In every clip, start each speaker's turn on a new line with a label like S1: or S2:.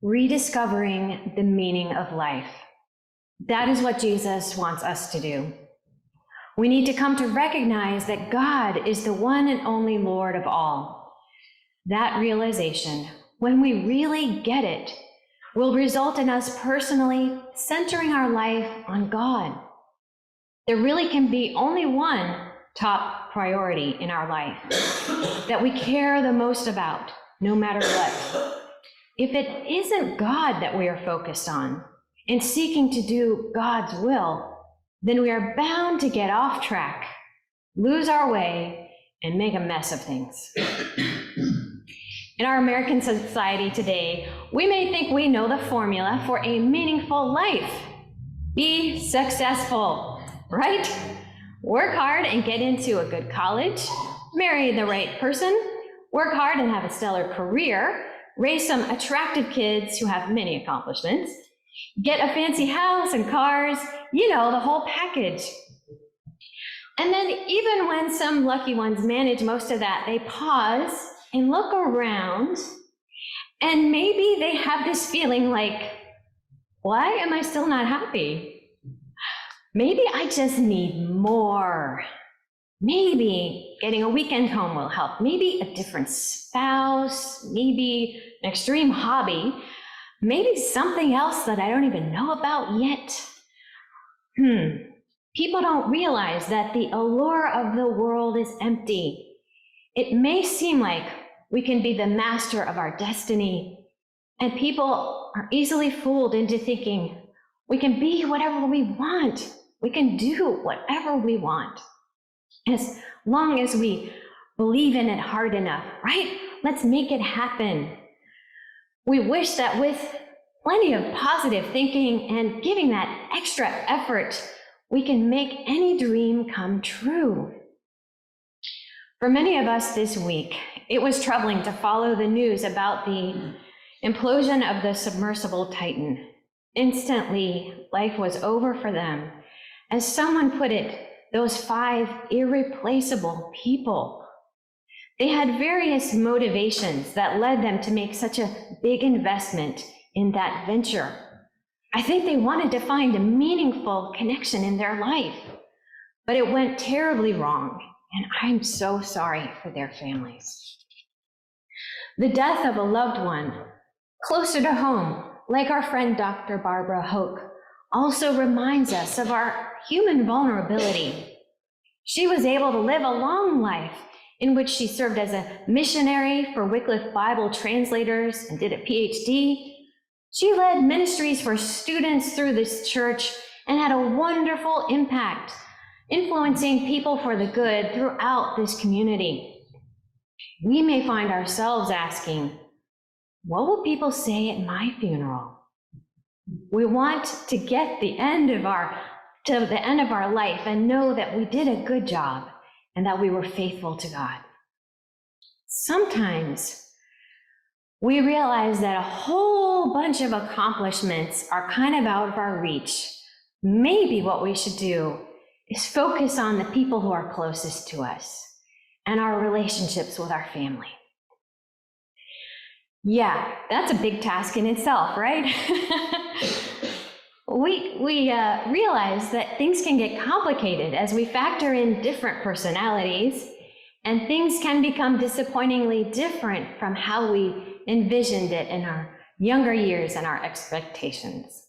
S1: Rediscovering the meaning of life. That is what Jesus wants us to do. We need to come to recognize that God is the one and only Lord of all. That realization, when we really get it, will result in us personally centering our life on God. There really can be only one top priority in our life that we care the most about, no matter what. If it isn't God that we are focused on and seeking to do God's will, then we are bound to get off track, lose our way, and make a mess of things. In our American society today, we may think we know the formula for a meaningful life. Be successful, right? Work hard and get into a good college, marry the right person, work hard and have a stellar career, raise some attractive kids who have many accomplishments, get a fancy house and cars, the whole package. And then even when some lucky ones manage most of that, they pause and look around, and maybe they have this feeling like, why am I still not happy? Maybe I just need more. Maybe getting a weekend home will help. Maybe a different spouse, maybe an extreme hobby, maybe something else that I don't even know about yet. People don't realize that the allure of the world is empty. It may seem like we can be the master of our destiny, and people are easily fooled into thinking we can be whatever we want. We can do whatever we want. As long as we believe in it hard enough, right? Let's make it happen. We wish that with plenty of positive thinking and giving that extra effort, we can make any dream come true. For many of us this week, it was troubling to follow the news about the implosion of the submersible Titan. Instantly, life was over for them. As someone put it, those 5 irreplaceable people. They had various motivations that led them to make such a big investment in that venture. I think they wanted to find a meaningful connection in their life, but it went terribly wrong, and I'm so sorry for their families. The death of a loved one, closer to home, like our friend Dr. Barbara Hoke, also reminds us of our human vulnerability. She was able to live a long life in which she served as a missionary for Wycliffe Bible translators and did a PhD. She led ministries for students through this church and had a wonderful impact, influencing people for the good throughout this community. We may find ourselves asking, what will people say at my funeral? We want to get to the end of our life and know that we did a good job and that we were faithful to God. Sometimes we realize that a whole bunch of accomplishments are kind of out of our reach. Maybe what we should do is focus on the people who are closest to us and our relationships with our family. Yeah, that's a big task in itself, right? We realize that things can get complicated as we factor in different personalities, and things can become disappointingly different from how we envisioned it in our younger years and our expectations.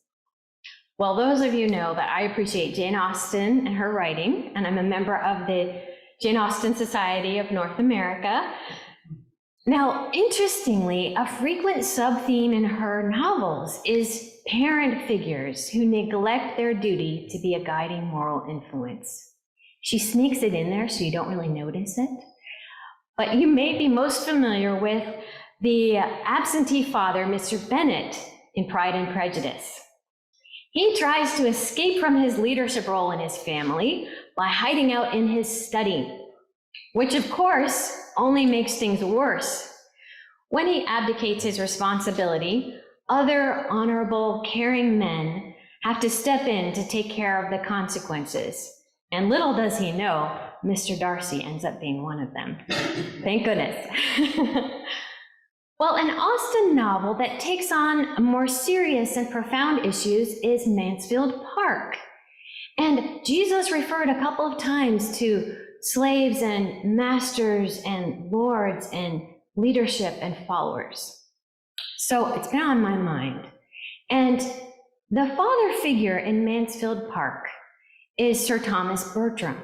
S1: Well, those of you know that I appreciate Jane Austen and her writing, and I'm a member of the Jane Austen Society of North America. Now, interestingly, a frequent sub-theme in her novels is parent figures who neglect their duty to be a guiding moral influence. She sneaks it in there so you don't really notice it. But you may be most familiar with the absentee father, Mr. Bennet, in Pride and Prejudice. He tries to escape from his leadership role in his family by hiding out in his study, which of course only makes things worse. When he abdicates his responsibility, other honorable, caring men have to step in to take care of the consequences. And little does he know, Mr. Darcy ends up being one of them. Thank goodness. Well, an Austen novel that takes on more serious and profound issues is Mansfield Park. And Jesus referred a couple of times to slaves and masters and lords and leadership and followers. So it's been on my mind. And the father figure in Mansfield Park is Sir Thomas Bertram.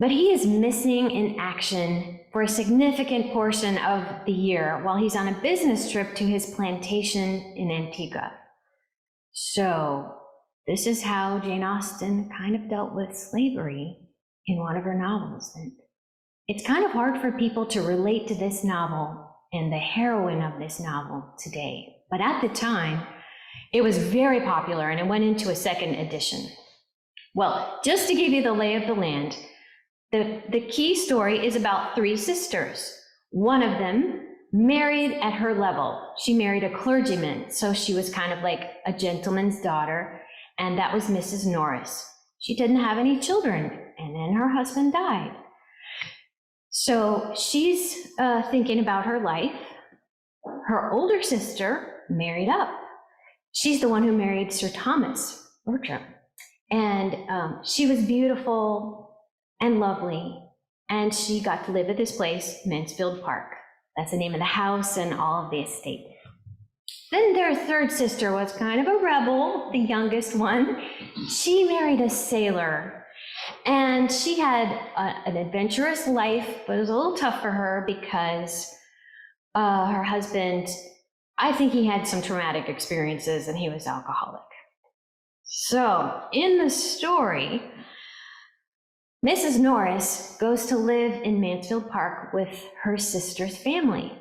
S1: But he is missing in action for a significant portion of the year while he's on a business trip to his plantation in Antigua. So this is how Jane Austen kind of dealt with slavery in one of her novels. And it's kind of hard for people to relate to this novel and the heroine of this novel today. But at the time, it was very popular and it went into a second edition. Well, just to give you the lay of the land, the key story is about three sisters. One of them married at her level. She married a clergyman, so she was kind of like a gentleman's daughter, and that was Mrs. Norris. She didn't have any children, and then her husband died. So she's thinking about her life. Her older sister married up. She's the one who married Sir Thomas Bertram. And she was beautiful and lovely, and she got to live at this place, Mansfield Park. That's the name of the house and all of the estate. Then their third sister was kind of a rebel, the youngest one. She married a sailor, and she had an adventurous life, but it was a little tough for her because her husband, I think he had some traumatic experiences and he was alcoholic. So in the story, Mrs. Norris goes to live in Mansfield Park with her sister's family.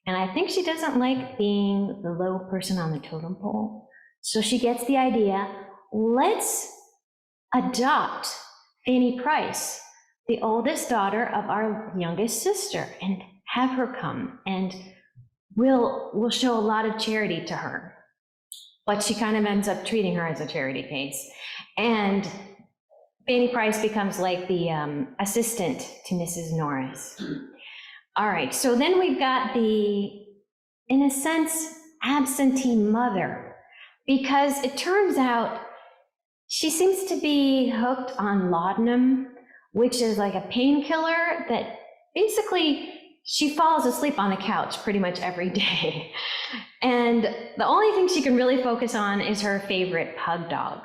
S1: And I think she doesn't like being the low person on the totem pole. So she gets the idea, let's adopt Fanny Price, the oldest daughter of our youngest sister, and have her come. And we'll show a lot of charity to her. But she kind of ends up treating her as a charity case. And Fanny Price becomes like the assistant to Mrs. Norris. All right, so then we've got the, in a sense, absentee mother, because it turns out she seems to be hooked on laudanum, which is like a painkiller that basically she falls asleep on the couch pretty much every day. And the only thing she can really focus on is her favorite pug dog.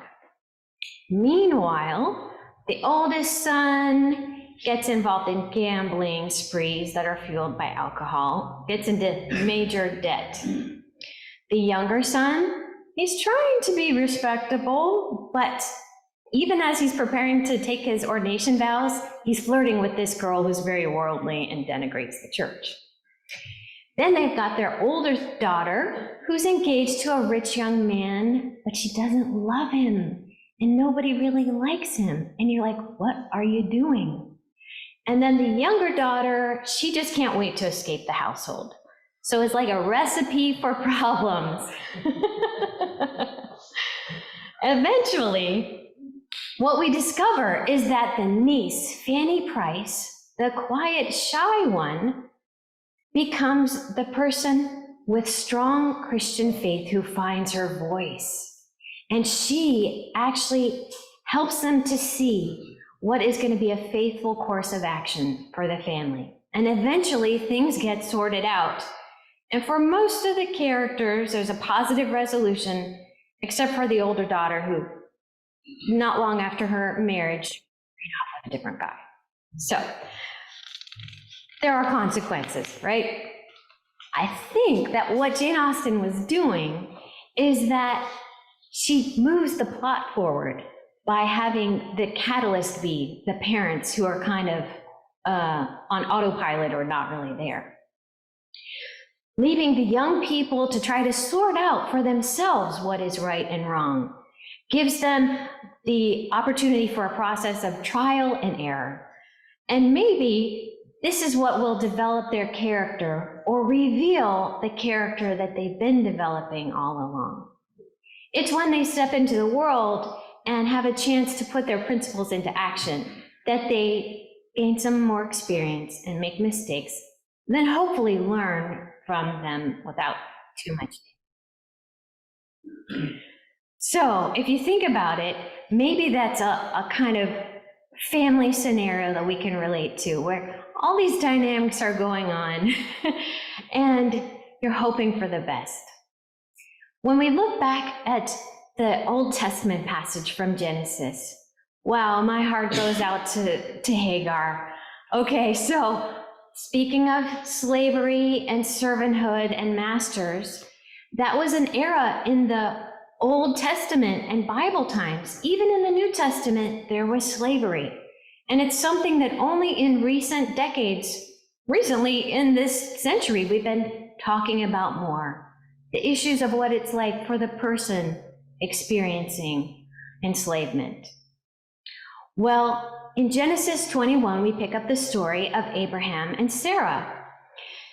S1: Meanwhile, the oldest son gets involved in gambling sprees that are fueled by alcohol, gets into major debt. The younger son, he's trying to be respectable, but even as he's preparing to take his ordination vows, he's flirting with this girl who's very worldly and denigrates the church. Then they've got their older daughter who's engaged to a rich young man, but she doesn't love him. And nobody really likes him. And you're like, what are you doing? And then the younger daughter, she just can't wait to escape the household. So it's like a recipe for problems. Eventually, what we discover is that the niece, Fanny Price, the quiet, shy one, becomes the person with strong Christian faith who finds her voice. And she actually helps them to see what is going to be a faithful course of action for the family. And eventually things get sorted out. And for most of the characters, there's a positive resolution, except for the older daughter who, not long after her marriage, ran off with a different guy. So there are consequences, right? I think that what Jane Austen was doing is that she moves the plot forward by having the catalyst be the parents who are kind of on autopilot or not really there. Leaving the young people to try to sort out for themselves what is right and wrong gives them the opportunity for a process of trial and error. And maybe this is what will develop their character or reveal the character that they've been developing all along. It's when they step into the world and have a chance to put their principles into action that they gain some more experience and make mistakes then hopefully learn from them without too much. So if you think about it, maybe that's a kind of family scenario that we can relate to, where all these dynamics are going on and you're hoping for the best. When we look back at the Old Testament passage from Genesis, wow, my heart goes out to Hagar. Okay, so speaking of slavery and servanthood and masters, that was an era in the Old Testament and Bible times. Even in the New Testament, there was slavery. And it's something that only in recent decades, recently in this century, we've been talking about more. The issues of what it's like for the person experiencing enslavement. Well, in Genesis 21, we pick up the story of Abraham and Sarah.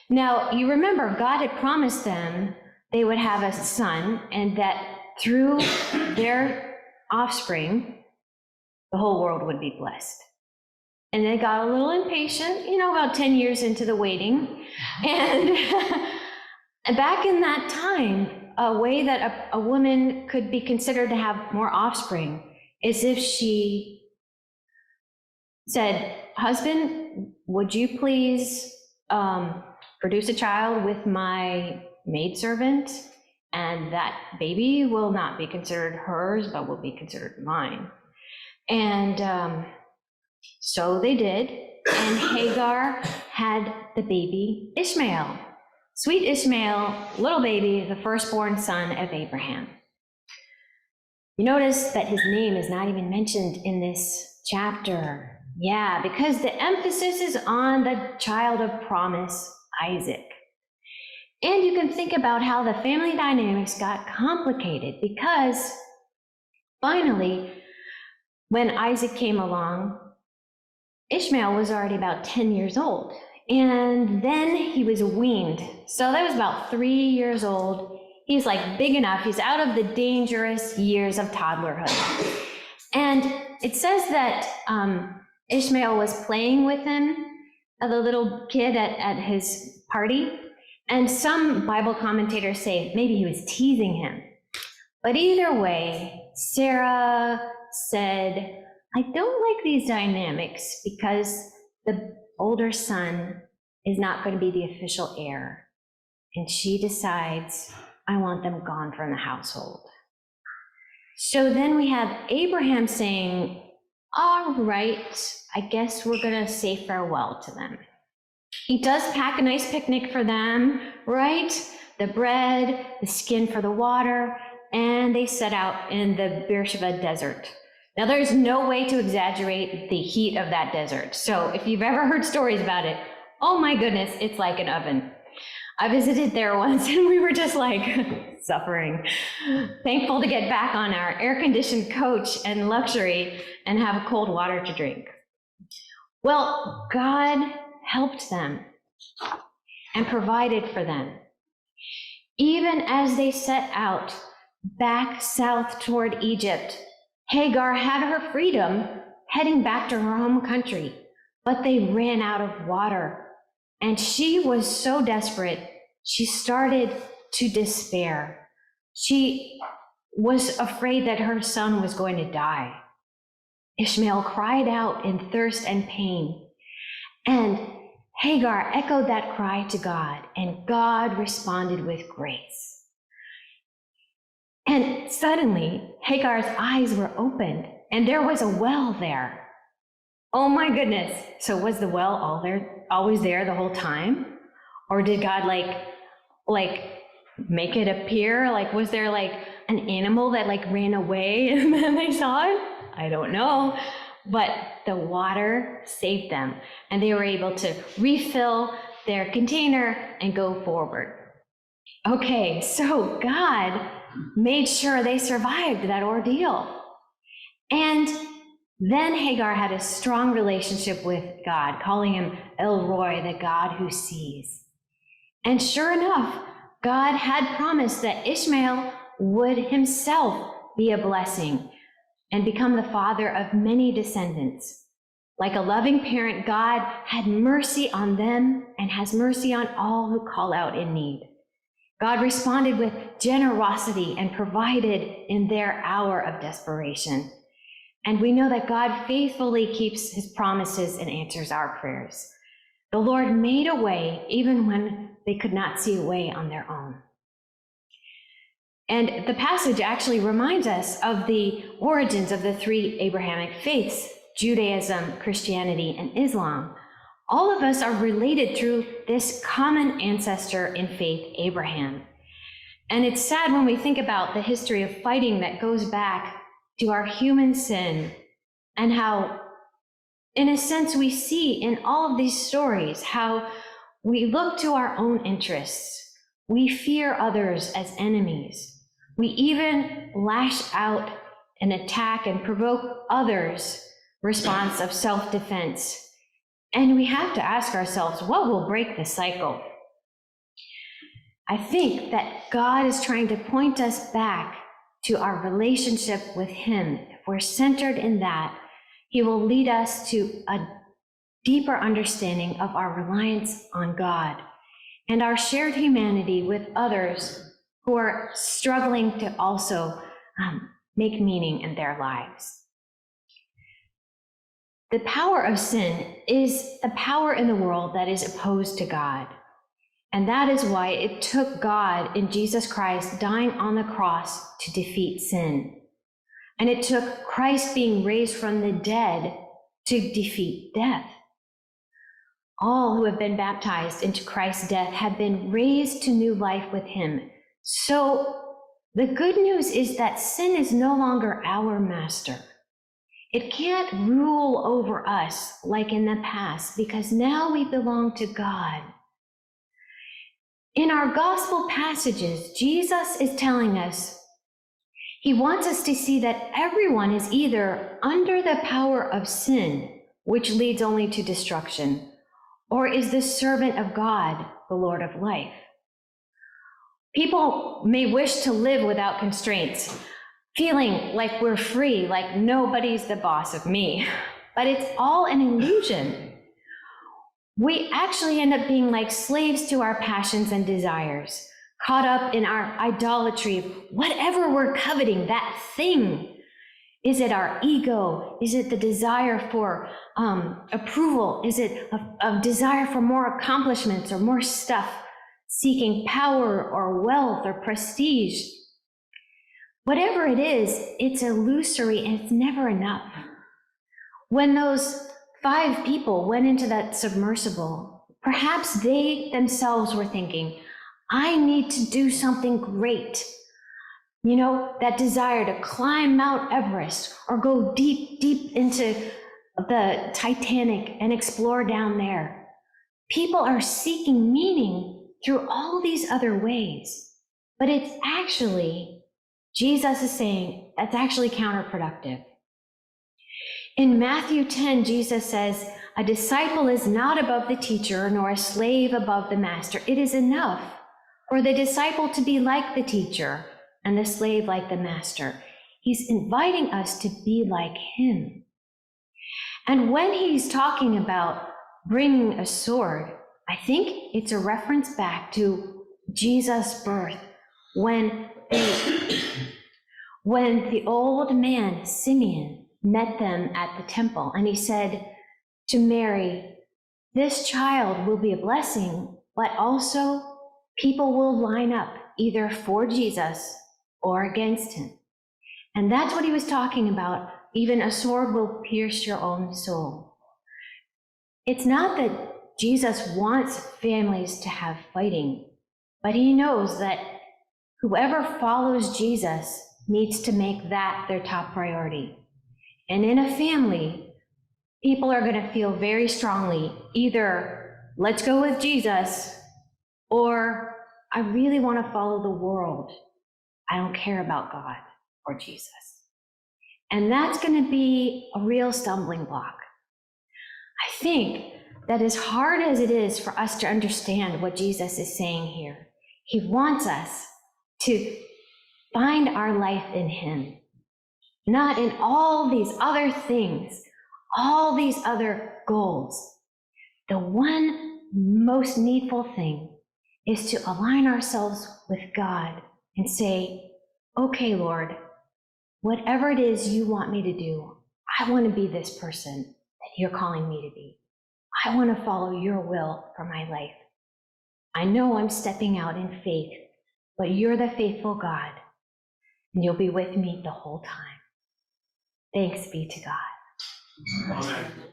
S1: Now, you remember, God had promised them they would have a son, and that through their offspring, the whole world would be blessed. And they got a little impatient, about 10 years into the waiting. And back in that time, a way that a woman could be considered to have more offspring is if she said, husband, would you please produce a child with my maidservant? And that baby will not be considered hers, but will be considered mine. And so they did, and Hagar had the baby Ishmael. Sweet Ishmael, little baby, the firstborn son of Abraham. You notice that his name is not even mentioned in this chapter. Yeah, because the emphasis is on the child of promise, Isaac. And you can think about how the family dynamics got complicated, because finally, when Isaac came along, Ishmael was already about 10 years old, and then he was weaned. So that was about 3 years old. He's like big enough. He's out of the dangerous years of toddlerhood. And it says that Ishmael was playing with him, the little kid at his party. And some Bible commentators say maybe he was teasing him. But either way, Sarah said, I don't like these dynamics because the older son is not going to be the official heir. And she decides, I want them gone from the household. So then we have Abraham saying, all right, I guess we're going to say farewell to them. He does pack a nice picnic for them, right? The bread, the skin for the water, and they set out in the Beersheba desert. Now, there's no way to exaggerate the heat of that desert. So if you've ever heard stories about it, oh my goodness, it's like an oven. I visited there once and we were just like suffering. Thankful to get back on our air-conditioned coach and luxury and have cold water to drink. Well, God helped them and provided for them. Even as they set out back south toward Egypt, Hagar had her freedom heading back to her home country, but they ran out of water. And she was so desperate, she started to despair. She was afraid that her son was going to die. Ishmael cried out in thirst and pain. And Hagar echoed that cry to God, and God responded with grace. And suddenly, Hagar's eyes were opened, and there was a well there. Oh my goodness. So was the well always there the whole time? Or did God like make it appear? Like, was there like an animal that like ran away and then they saw it? I don't know. But the water saved them, and they were able to refill their container and go forward. Okay, so God made sure they survived that ordeal. And then Hagar had a strong relationship with God, calling him El Roi, the God who sees. And sure enough, God had promised that Ishmael would himself be a blessing and become the father of many descendants. Like a loving parent, God had mercy on them and has mercy on all who call out in need. God responded with generosity and provided in their hour of desperation. And we know that God faithfully keeps his promises and answers our prayers. The Lord made a way even when they could not see a way on their own. And the passage actually reminds us of the origins of the three Abrahamic faiths, Judaism, Christianity, and Islam. All of us are related through this common ancestor in faith, Abraham. And it's sad when we think about the history of fighting that goes back to our human sin, and how, in a sense, we see in all of these stories how we look to our own interests. We fear others as enemies. We even lash out and attack and provoke others' response of self-defense. And we have to ask ourselves, what will break the cycle? I think that God is trying to point us back to our relationship with him. If we're centered in that, he will lead us to a deeper understanding of our reliance on God and our shared humanity with others who are struggling to also make meaning in their lives. The power of sin is the power in the world that is opposed to God. And that is why it took God in Jesus Christ dying on the cross to defeat sin. And it took Christ being raised from the dead to defeat death. All who have been baptized into Christ's death have been raised to new life with him. So the good news is that sin is no longer our master. It can't rule over us like in the past, because now we belong to God. In our gospel passages, Jesus is telling us he wants us to see that everyone is either under the power of sin, which leads only to destruction, or is the servant of God, the Lord of life. People may wish to live without constraints, feeling like we're free, like nobody's the boss of me, but it's all an illusion. We actually end up being like slaves to our passions and desires, caught up in our idolatry of whatever we're coveting, that thing. Is it our ego? Is it the desire for approval? Is it a desire for more accomplishments or more stuff, seeking power or wealth or prestige? Whatever it is, it's illusory and it's never enough. When those 5 people went into that submersible, perhaps they themselves were thinking, I need to do something great. You know, that desire to climb Mount Everest or go deep, deep into the Titanic and explore down there. People are seeking meaning through all these other ways, but it's actually, Jesus is saying, that's actually counterproductive. In Matthew 10, Jesus says, a disciple is not above the teacher, nor a slave above the master. It is enough for the disciple to be like the teacher and the slave like the master. He's inviting us to be like him. And when he's talking about bringing a sword, I think it's a reference back to Jesus' birth, when the old man, Simeon, met them at the temple, and he said to Mary, this child will be a blessing, but also people will line up either for Jesus or against him. And that's what he was talking about. Even a sword will pierce your own soul. It's not that Jesus wants families to have fighting, but he knows that whoever follows Jesus needs to make that their top priority. And in a family, people are going to feel very strongly, either let's go with Jesus, or I really want to follow the world. I don't care about God or Jesus. And that's going to be a real stumbling block. I think that as hard as it is for us to understand what Jesus is saying here, he wants us to find our life in him, not in all these other things, all these other goals. The one most needful thing is to align ourselves with God and say, okay, Lord, whatever it is you want me to do, I want to be this person that you're calling me to be. I want to follow your will for my life. I know I'm stepping out in faith, but you're the faithful God, and you'll be with me the whole time. Thanks be to God.
S2: Amen.